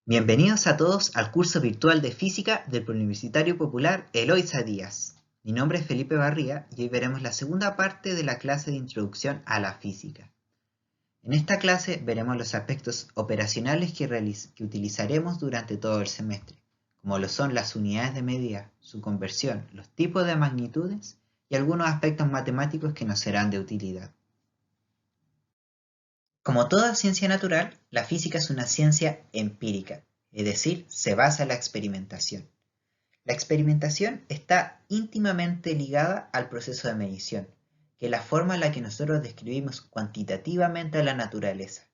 Bienvenidos a todos al curso virtual de Física del Preuniversitario Popular Eloisa Díaz. Mi nombre es Felipe Barría y hoy veremos la segunda parte de la clase de Introducción a la Física. En esta clase veremos los aspectos operacionales que utilizaremos durante todo el semestre, como lo son las unidades de medida, su conversión, los tipos de magnitudes y algunos aspectos matemáticos que nos serán de utilidad. Como toda ciencia natural, la física es una ciencia empírica, es decir, se basa en la experimentación. La experimentación está íntimamente ligada al proceso de medición, que es la forma en la que nosotros describimos cuantitativamente a la naturaleza.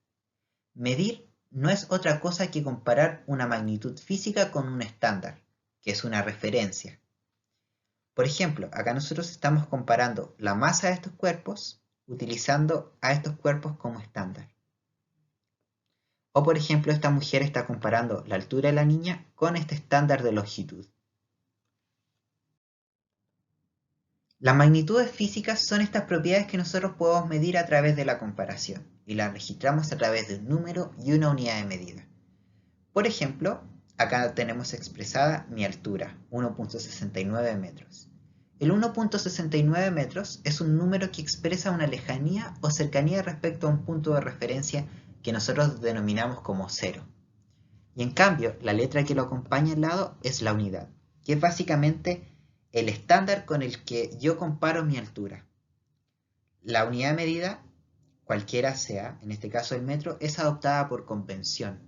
Medir no es otra cosa que comparar una magnitud física con un estándar, que es una referencia. Por ejemplo, acá nosotros estamos comparando la masa de estos cuerpos utilizando a estos cuerpos como estándar. O por ejemplo, esta mujer está comparando la altura de la niña con este estándar de longitud. Las magnitudes físicas son estas propiedades que nosotros podemos medir a través de la comparación y las registramos a través de un número y una unidad de medida. Por ejemplo, acá tenemos expresada mi altura, 1.69 metros. El 1.69 metros es un número que expresa una lejanía o cercanía respecto a un punto de referencia que nosotros denominamos como cero. Y en cambio, la letra que lo acompaña al lado es la unidad, que es básicamente el estándar con el que yo comparo mi altura. La unidad de medida, cualquiera sea, en este caso el metro, es adoptada por convención.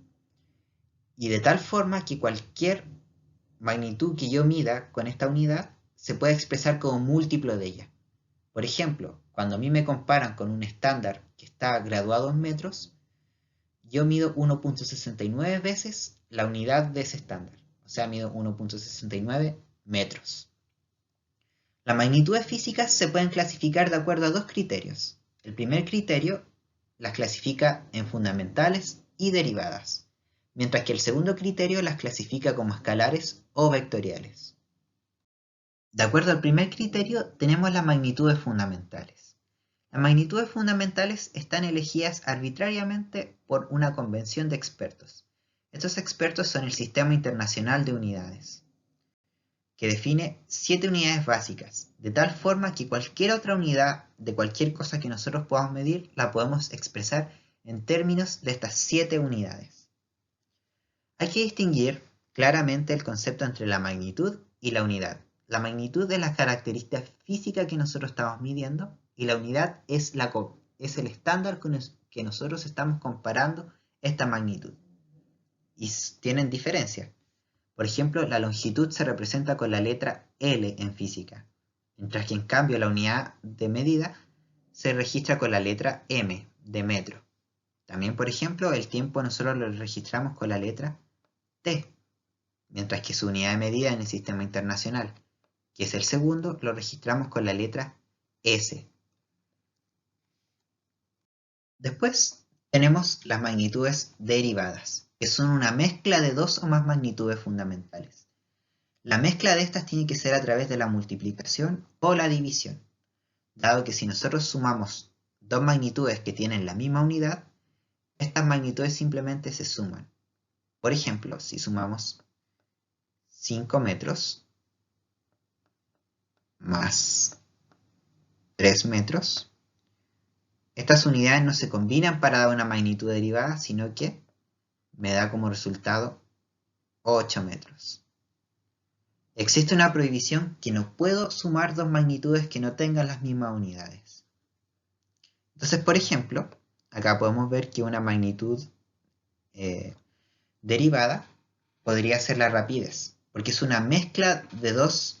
Y de tal forma que cualquier magnitud que yo mida con esta unidad se puede expresar como múltiplo de ella. Por ejemplo, cuando a mí me comparan con un estándar que está graduado en metros, yo mido 1.69 veces la unidad de ese estándar. O sea, mido 1.69 metros. Las magnitudes físicas se pueden clasificar de acuerdo a dos criterios. El primer criterio las clasifica en fundamentales y derivadas, mientras que el segundo criterio las clasifica como escalares o vectoriales. De acuerdo al primer criterio, tenemos las magnitudes fundamentales. Las magnitudes fundamentales están elegidas arbitrariamente por una convención de expertos. Estos expertos son el Sistema Internacional de Unidades, que define 7 unidades básicas, de tal forma que cualquier otra unidad de cualquier cosa que nosotros podamos medir la podemos expresar en términos de estas 7 unidades. Hay que distinguir claramente el concepto entre la magnitud y la unidad. La magnitud es la característica física que nosotros estamos midiendo y la unidad es el estándar con el que nosotros estamos comparando esta magnitud. Y tienen diferencia. Por ejemplo, la longitud se representa con la letra L en física, mientras que en cambio la unidad de medida se registra con la letra M de metro. También, por ejemplo, el tiempo nosotros lo registramos con la letra T, mientras que su unidad de medida en el sistema internacional, que es el segundo, lo registramos con la letra S. Después tenemos las magnitudes derivadas, que son una mezcla de dos o más magnitudes fundamentales. La mezcla de estas tiene que ser a través de la multiplicación o la división, dado que si nosotros sumamos dos magnitudes que tienen la misma unidad, estas magnitudes simplemente se suman. Por ejemplo, si sumamos 5 metros más 3 metros, estas unidades no se combinan para dar una magnitud derivada, sino que me da como resultado 8 metros. Existe una prohibición que no puedo sumar dos magnitudes que no tengan las mismas unidades. Entonces, por ejemplo, acá podemos ver que una magnitud derivada podría ser la rapidez, porque es una mezcla de dos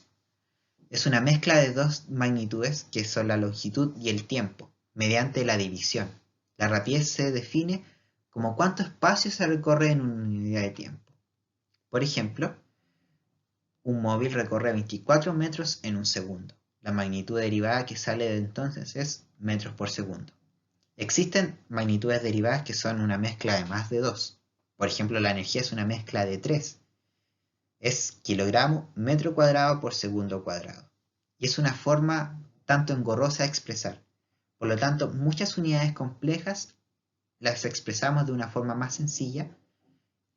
magnitudes que son la longitud y el tiempo, mediante la división. La rapidez se define como cuánto espacio se recorre en una unidad de tiempo. Por ejemplo, un móvil recorre 24 metros en un segundo. La magnitud derivada que sale de entonces es metros por segundo. Existen magnitudes derivadas que son una mezcla de más de 2. Por ejemplo, la energía es una mezcla de 3. Es kilogramo metro cuadrado por segundo cuadrado. Y es una forma tanto engorrosa de expresar. Por lo tanto, muchas unidades complejas las expresamos de una forma más sencilla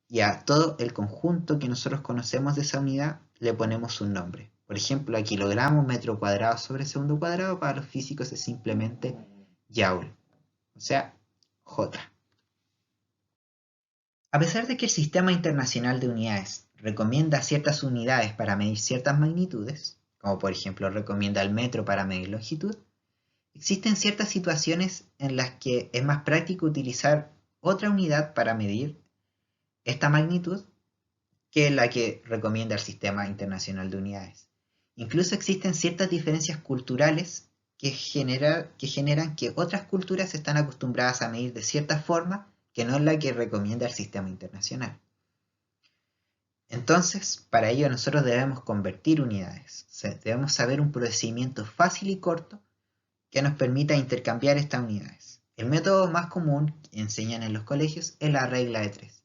y a todo el conjunto que nosotros conocemos de esa unidad le ponemos un nombre. Por ejemplo, a kilogramo, metro cuadrado sobre segundo cuadrado, para los físicos es simplemente Joule, o sea, J. A pesar de que el Sistema Internacional de Unidades recomienda ciertas unidades para medir ciertas magnitudes, como por ejemplo recomienda el metro para medir longitud, existen ciertas situaciones en las que es más práctico utilizar otra unidad para medir esta magnitud que la que recomienda el Sistema Internacional de Unidades. Incluso existen ciertas diferencias culturales que generan que otras culturas están acostumbradas a medir de cierta forma que no es la que recomienda el Sistema Internacional. Entonces, para ello nosotros debemos convertir unidades. Debemos saber un procedimiento fácil y corto que nos permita intercambiar estas unidades. El método más común que enseñan en los colegios es la regla de 3,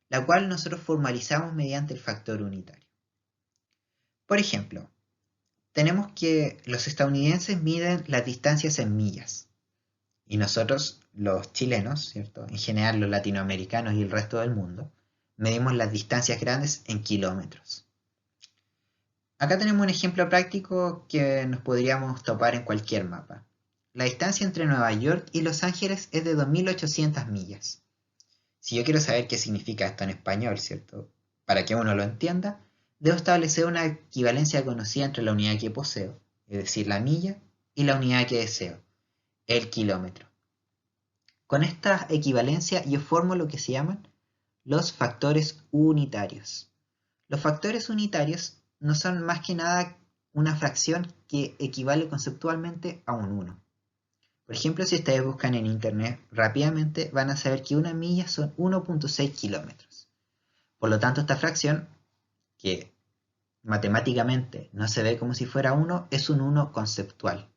la cual nosotros formalizamos mediante el factor unitario. Por ejemplo, tenemos que los estadounidenses miden las distancias en millas y nosotros, los chilenos, ¿cierto? En general los latinoamericanos y el resto del mundo, medimos las distancias grandes en kilómetros. Acá tenemos un ejemplo práctico que nos podríamos topar en cualquier mapa. La distancia entre Nueva York y Los Ángeles es de 2.800 millas. Si yo quiero saber qué significa esto en español, ¿cierto? Para que uno lo entienda, debo establecer una equivalencia conocida entre la unidad que poseo, es decir, la milla, y la unidad que deseo, el kilómetro. Con esta equivalencia yo formo lo que se llaman los factores unitarios. Los factores unitarios no son más que nada una fracción que equivale conceptualmente a un 1. Por ejemplo, si ustedes buscan en internet rápidamente van a saber que una milla son 1.6 kilómetros. Por lo tanto, esta fracción, que matemáticamente no se ve como si fuera 1, es un 1 conceptual,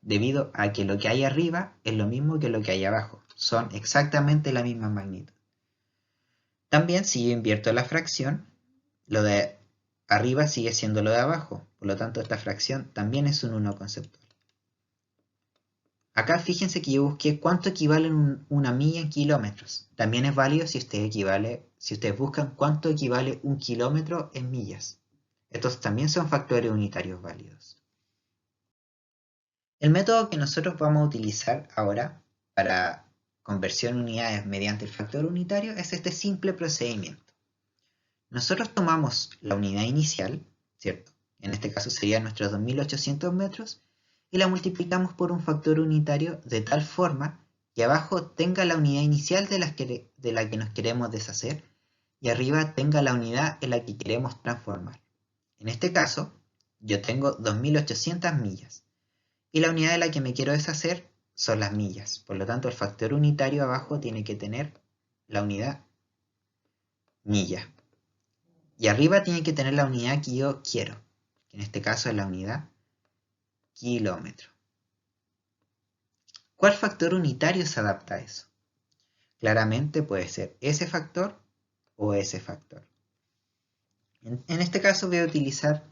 debido a que lo que hay arriba es lo mismo que lo que hay abajo, son exactamente la misma magnitud. También, si yo invierto la fracción, lo de arriba sigue siendo lo de abajo, por lo tanto esta fracción también es un 1 conceptual. Acá fíjense que yo busqué cuánto equivale una milla en kilómetros. También es válido si ustedes buscan cuánto equivale un kilómetro en millas. Estos también son factores unitarios válidos. El método que nosotros vamos a utilizar ahora para conversión de unidades mediante el factor unitario es este simple procedimiento. Nosotros tomamos la unidad inicial, ¿cierto? En este caso serían nuestros 2.800 metros, y la multiplicamos por un factor unitario de tal forma que abajo tenga la unidad inicial de la que nos queremos deshacer y arriba tenga la unidad en la que queremos transformar. En este caso, yo tengo 2.800 millas y la unidad de la que me quiero deshacer son las millas. Por lo tanto, el factor unitario abajo tiene que tener la unidad milla. Y arriba tiene que tener la unidad que yo quiero, que en este caso es la unidad kilómetro. ¿Cuál factor unitario se adapta a eso? Claramente puede ser ese factor o ese factor. En este caso voy a utilizar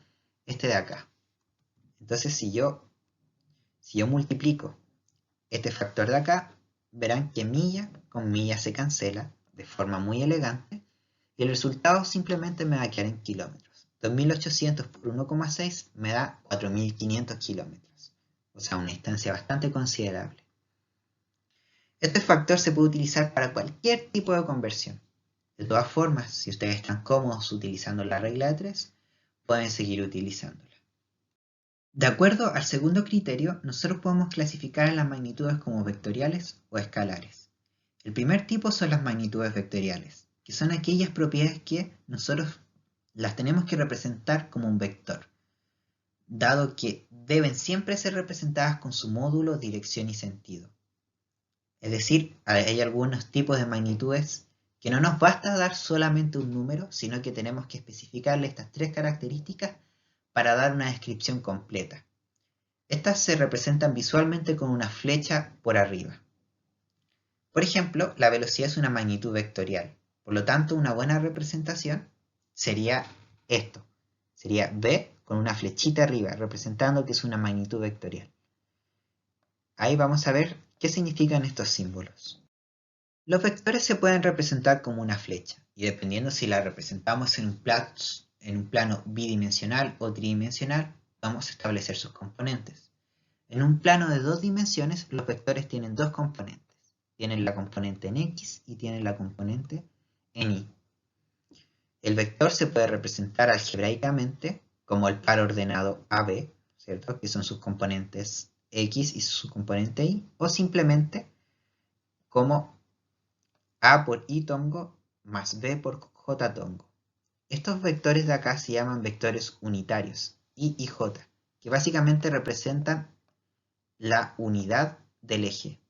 este de acá. Entonces si yo multiplico este factor de acá, verán que milla con milla se cancela de forma muy elegante y el resultado simplemente me va a quedar en kilómetros. 2.800 por 1,6 me da 4.500 kilómetros, o sea, una distancia bastante considerable. Este factor se puede utilizar para cualquier tipo de conversión. De todas formas, si ustedes están cómodos utilizando la regla de 3, pueden seguir utilizándola. De acuerdo al segundo criterio, nosotros podemos clasificar a las magnitudes como vectoriales o escalares. El primer tipo son las magnitudes vectoriales, que son aquellas propiedades que nosotros las tenemos que representar como un vector, dado que deben siempre ser representadas con su módulo, dirección y sentido. Es decir, hay algunos tipos de magnitudes que no nos basta dar solamente un número, sino que tenemos que especificarle estas 3 características para dar una descripción completa. Estas se representan visualmente con una flecha por arriba. Por ejemplo, la velocidad es una magnitud vectorial. Por lo tanto, una buena representación sería esto. Sería v con una flechita arriba, representando que es una magnitud vectorial. Ahí vamos a ver qué significan estos símbolos. Los vectores se pueden representar como una flecha, y dependiendo si la representamos en un plano bidimensional o tridimensional, vamos a establecer sus componentes. En un plano de dos dimensiones, los vectores tienen dos componentes. Tienen la componente en X y tienen la componente en Y. El vector se puede representar algebraicamente como el par ordenado AB, ¿cierto? Que son sus componentes X y su componente Y, o simplemente como A por I tongo más B por J tongo. Estos vectores de acá se llaman vectores unitarios, I y J, que básicamente representan la unidad del eje.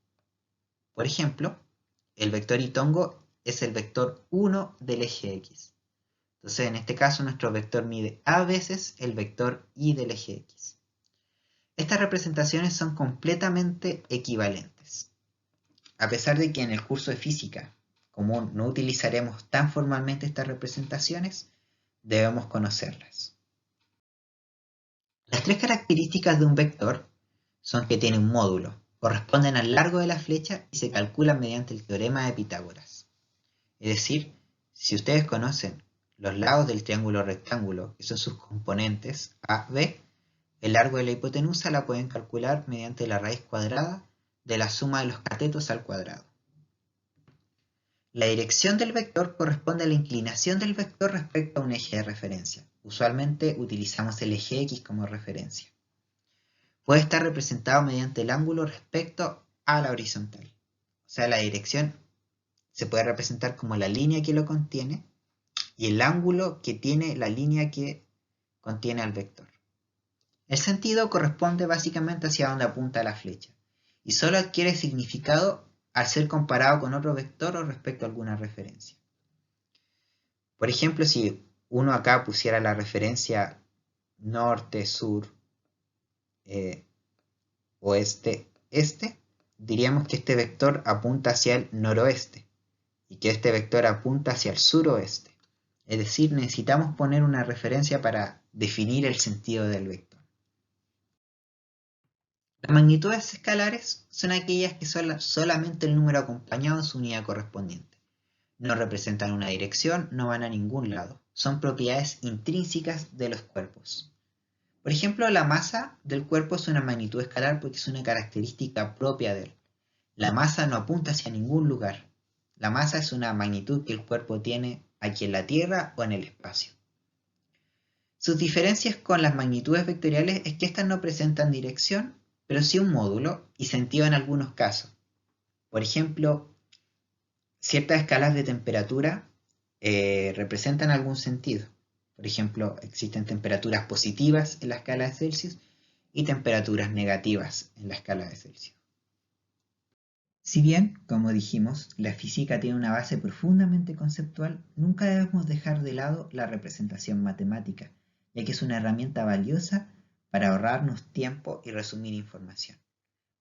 Por ejemplo, el vector Y tongo es el vector 1 del eje X. Entonces, en este caso, nuestro vector mide A veces el vector Y del eje X. Estas representaciones son completamente equivalentes. A pesar de que en el curso de física común no utilizaremos tan formalmente estas representaciones, debemos conocerlas. Las tres características de un vector son que tiene un módulo, corresponden al largo de la flecha y se calculan mediante el teorema de Pitágoras. Es decir, si ustedes conocen los lados del triángulo rectángulo, que son sus componentes A, B, el largo de la hipotenusa la pueden calcular mediante la raíz cuadrada de la suma de los catetos al cuadrado. La dirección del vector corresponde a la inclinación del vector respecto a un eje de referencia. Usualmente utilizamos el eje X como referencia. Puede estar representado mediante el ángulo respecto a la horizontal. O sea, la dirección se puede representar como la línea que lo contiene y el ángulo que tiene la línea que contiene al vector. El sentido corresponde básicamente hacia donde apunta la flecha y solo adquiere significado al ser comparado con otro vector o respecto a alguna referencia. Por ejemplo, si uno acá pusiera la referencia norte, sur, oeste, este, diríamos que este vector apunta hacia el noroeste y que este vector apunta hacia el suroeste. Es decir, necesitamos poner una referencia para definir el sentido del vector. Las magnitudes escalares son aquellas que son solamente el número acompañado en su unidad correspondiente. No representan una dirección, no van a ningún lado. Son propiedades intrínsecas de los cuerpos. Por ejemplo, la masa del cuerpo es una magnitud escalar porque es una característica propia de él. La masa no apunta hacia ningún lugar. La masa es una magnitud que el cuerpo tiene aquí en la Tierra o en el espacio. Sus diferencias con las magnitudes vectoriales es que estas no presentan dirección, pero sí un módulo y sentido en algunos casos. Por ejemplo, ciertas escalas de temperatura representan algún sentido. Por ejemplo, existen temperaturas positivas en la escala de Celsius y temperaturas negativas en la escala de Celsius. Si bien, como dijimos, la física tiene una base profundamente conceptual, nunca debemos dejar de lado la representación matemática, ya que es una herramienta valiosa para ahorrarnos tiempo y resumir información.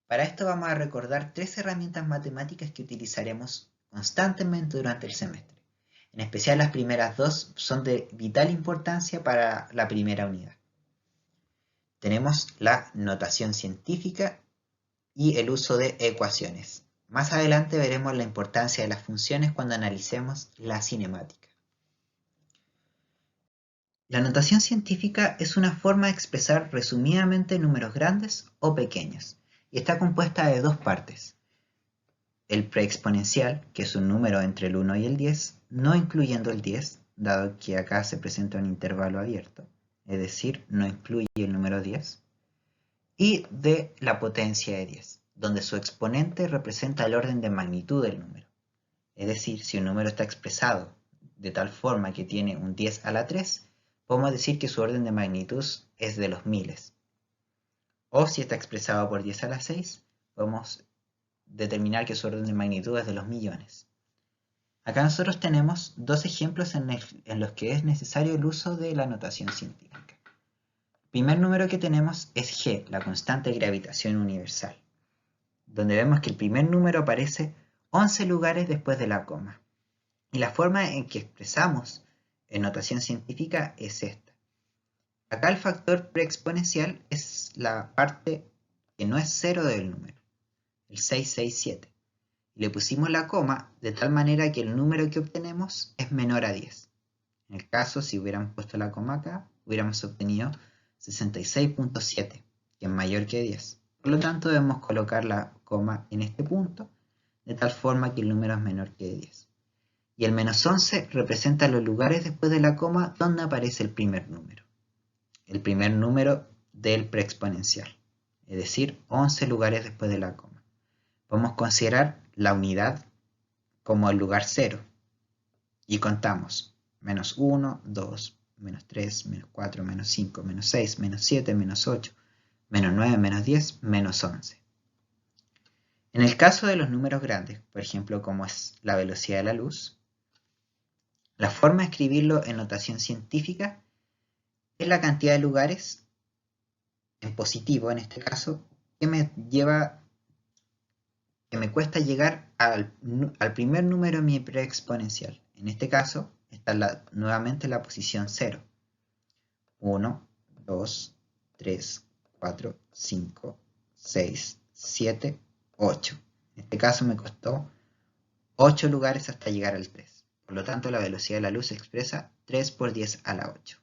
Para esto vamos a recordar tres herramientas matemáticas que utilizaremos constantemente durante el semestre. En especial las primeras dos son de vital importancia para la primera unidad. Tenemos la notación científica y el uso de ecuaciones. Más adelante veremos la importancia de las funciones cuando analicemos la cinemática. La notación científica es una forma de expresar resumidamente números grandes o pequeños y está compuesta de dos partes. El preexponencial, que es un número entre el 1 y el 10, no incluyendo el 10, dado que acá se presenta un intervalo abierto, es decir, no incluye el número 10, y de la potencia de 10, donde su exponente representa el orden de magnitud del número. Es decir, si un número está expresado de tal forma que tiene un 10 a la 3, podemos decir que su orden de magnitud es de los miles. O si está expresado por 10 a la 6, podemos determinar que su orden de magnitud es de los millones. Acá nosotros tenemos dos ejemplos en los que es necesario el uso de la notación científica. El primer número que tenemos es G, la constante de gravitación universal, donde vemos que el primer número aparece 11 lugares después de la coma. Y la forma en que expresamos en notación científica es esta. Acá el factor preexponencial es la parte que no es cero del número, el 667. y le pusimos la coma de tal manera que el número que obtenemos es menor a 10. En el caso, si hubiéramos puesto la coma acá, hubiéramos obtenido 66.7, que es mayor que 10. Por lo tanto, debemos colocar la coma en este punto, de tal forma que el número es menor que 10. Y el menos 11 representa los lugares después de la coma donde aparece el primer número. El primer número del preexponencial, es decir, 11 lugares después de la coma. Podemos considerar la unidad como el lugar 0 y contamos menos 1, 2, menos 3, menos 4, menos 5, menos 6, menos 7, menos 8, menos 9, menos 10, menos 11. En el caso de los números grandes, por ejemplo, como es la velocidad de la luz, la forma de escribirlo en notación científica es la cantidad de lugares en positivo, en este caso, que me cuesta llegar al primer número de mi preexponencial. En este caso, está nuevamente la posición 0. 1, 2, 3, 4, 5, 6, 7, 8. En este caso me costó 8 lugares hasta llegar al 3. Por lo tanto, la velocidad de la luz se expresa 3 por 10 a la 8.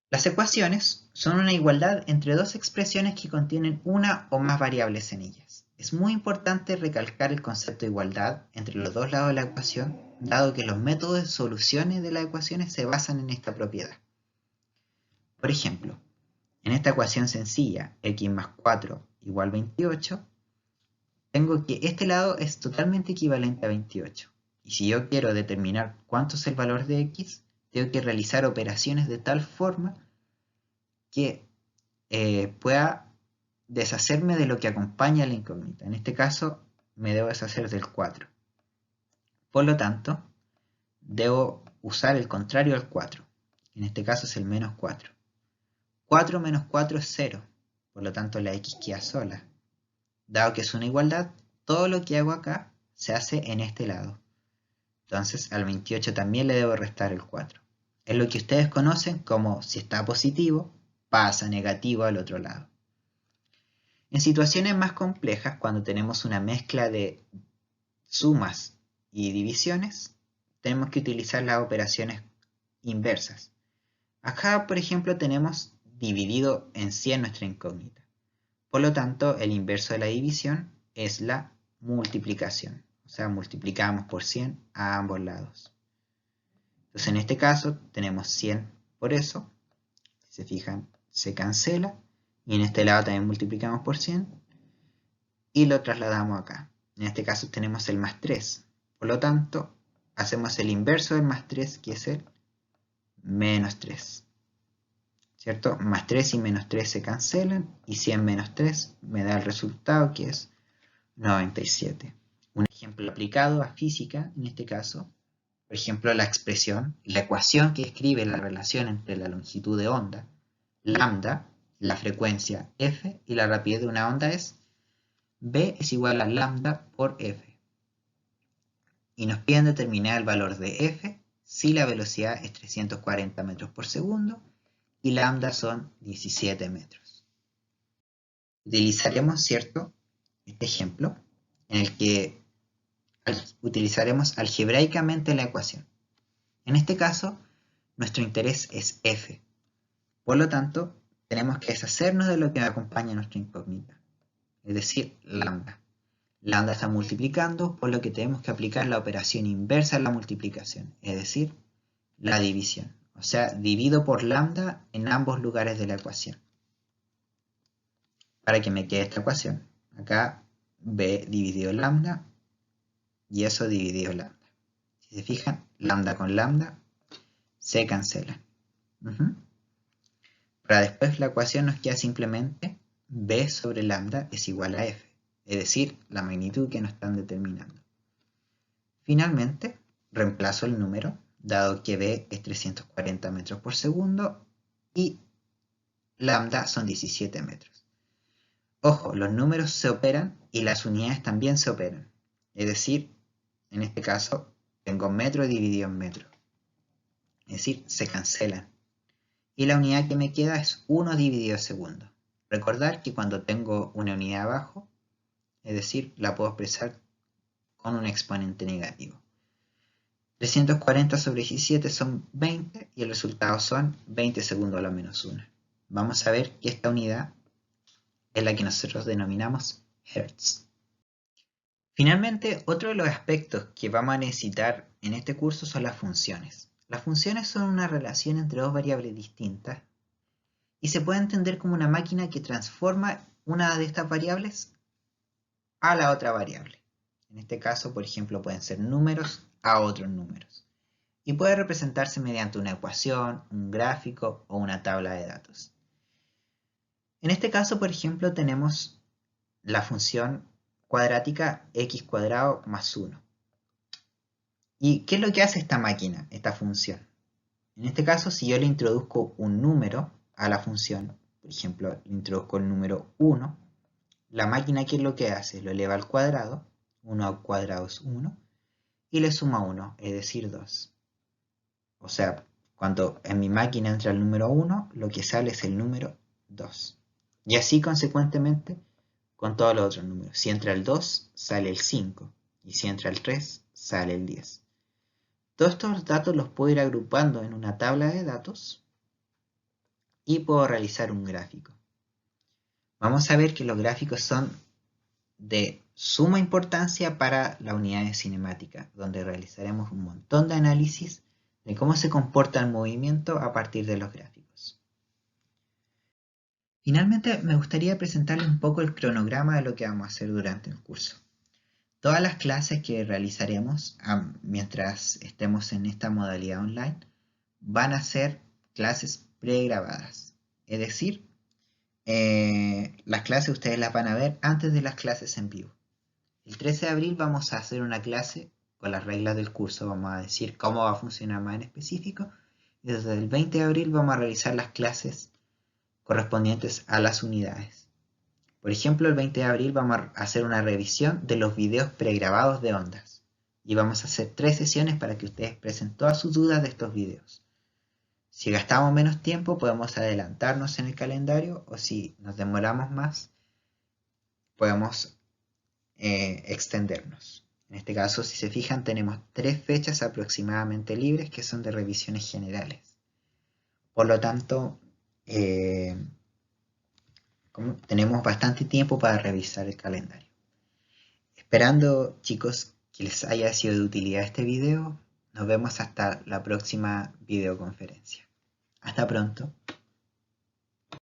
Las ecuaciones son una igualdad entre dos expresiones que contienen una o más variables en ellas. Es muy importante recalcar el concepto de igualdad entre los dos lados de la ecuación, dado que los métodos de soluciones de las ecuaciones se basan en esta propiedad. Por ejemplo, en esta ecuación sencilla, x más 4 igual 28, tengo que este lado es totalmente equivalente a 28. Y si yo quiero determinar cuánto es el valor de x, tengo que realizar operaciones de tal forma que pueda deshacerme de lo que acompaña a la incógnita. En este caso, me debo deshacer del 4. Por lo tanto, debo usar el contrario al 4. En este caso es el menos 4. 4 menos 4 es 0. Por lo tanto, la x queda sola. Dado que es una igualdad, todo lo que hago acá se hace en este lado. Entonces, al 28 también le debo restar el 4. Es lo que ustedes conocen como si está positivo, pasa negativo al otro lado. En situaciones más complejas, cuando tenemos una mezcla de sumas y divisiones, tenemos que utilizar las operaciones inversas. Acá, por ejemplo, tenemos dividido en 100 nuestra incógnita. Por lo tanto, el inverso de la división es la multiplicación. O sea, multiplicamos por 100 a ambos lados. Entonces, en este caso, tenemos 100 por eso. Si se fijan, se cancela. Y en este lado también multiplicamos por 100. Y lo trasladamos acá. En este caso tenemos el más 3. Por lo tanto, hacemos el inverso del más 3, que es el menos 3. ¿Cierto? Más 3 y menos 3 se cancelan. Y 100 menos 3 me da el resultado, que es 97. Un ejemplo aplicado a física, en este caso, por ejemplo, la ecuación que describe la relación entre la longitud de onda, lambda, la frecuencia f y la rapidez de una onda es b es igual a lambda por f. Y nos piden determinar el valor de f si la velocidad es 340 metros por segundo y lambda son 17 metros. Utilizaremos, ¿cierto?, este ejemplo en el que utilizaremos algebraicamente la ecuación. En este caso, nuestro interés es f. Por lo tanto, tenemos que deshacernos de lo que acompaña a nuestra incógnita, es decir, lambda. Lambda está multiplicando, por lo que tenemos que aplicar la operación inversa a la multiplicación, es decir, la división. O sea, divido por lambda en ambos lugares de la ecuación. Para que me quede esta ecuación. Acá b dividido lambda y eso dividido lambda. Si se fijan, lambda con lambda se cancelan. Para después la ecuación nos queda simplemente b sobre lambda es igual a f, es decir, la magnitud que nos están determinando. Finalmente, reemplazo el número, dado que b es 340 metros por segundo y lambda son 17 metros. Ojo, los números se operan y las unidades también se operan. Es decir, en este caso, tengo metro dividido en metro. Es decir, se cancelan. Y la unidad que me queda es 1 dividido segundo. Recordar que cuando tengo una unidad abajo, es decir, la puedo expresar con un exponente negativo. 340 sobre 17 son 20 y el resultado son 20 segundos a la menos 1. Vamos a ver que esta unidad es la que nosotros denominamos Hertz. Finalmente, otro de los aspectos que vamos a necesitar en este curso son las funciones. Las funciones son una relación entre dos variables distintas y se puede entender como una máquina que transforma una de estas variables a la otra variable. En este caso, por ejemplo, pueden ser números a otros números. Y puede representarse mediante una ecuación, un gráfico o una tabla de datos. En este caso, por ejemplo, tenemos la función cuadrática x cuadrado más 1. ¿Y qué es lo que hace esta máquina, esta función? En este caso, si yo le introduzco un número a la función, por ejemplo, le introduzco el número 1, la máquina, ¿qué es lo que hace? Lo eleva al cuadrado, 1 al cuadrado es 1, y le suma 1, es decir, 2. O sea, cuando en mi máquina entra el número 1, lo que sale es el número 2. Y así, consecuentemente, con todos los otros números. Si entra el 2, sale el 5. Y si entra el 3, sale el 10. Todos estos datos los puedo ir agrupando en una tabla de datos y puedo realizar un gráfico. Vamos a ver que los gráficos son de suma importancia para la unidad de cinemática, donde realizaremos un montón de análisis de cómo se comporta el movimiento a partir de los gráficos. Finalmente, me gustaría presentarles un poco el cronograma de lo que vamos a hacer durante el curso. Todas las clases que realizaremos mientras estemos en esta modalidad online van a ser clases pregrabadas. Es decir, las clases ustedes las van a ver antes de las clases en vivo. El 13 de abril vamos a hacer una clase con las reglas del curso, vamos a decir cómo va a funcionar más en específico. Y desde el 20 de abril vamos a realizar las clases correspondientes a las unidades. Por ejemplo, el 20 de abril vamos a hacer una revisión de los videos pregrabados de ondas. Y vamos a hacer 3 sesiones para que ustedes expresen todas sus dudas de estos videos. Si gastamos menos tiempo, podemos adelantarnos en el calendario, o si nos demoramos más, podemos extendernos. En este caso, si se fijan, tenemos 3 fechas aproximadamente libres que son de revisiones generales. Por lo tanto, tenemos bastante tiempo para revisar el calendario. Esperando, chicos, que les haya sido de utilidad este video. Nos vemos hasta la próxima videoconferencia. Hasta pronto.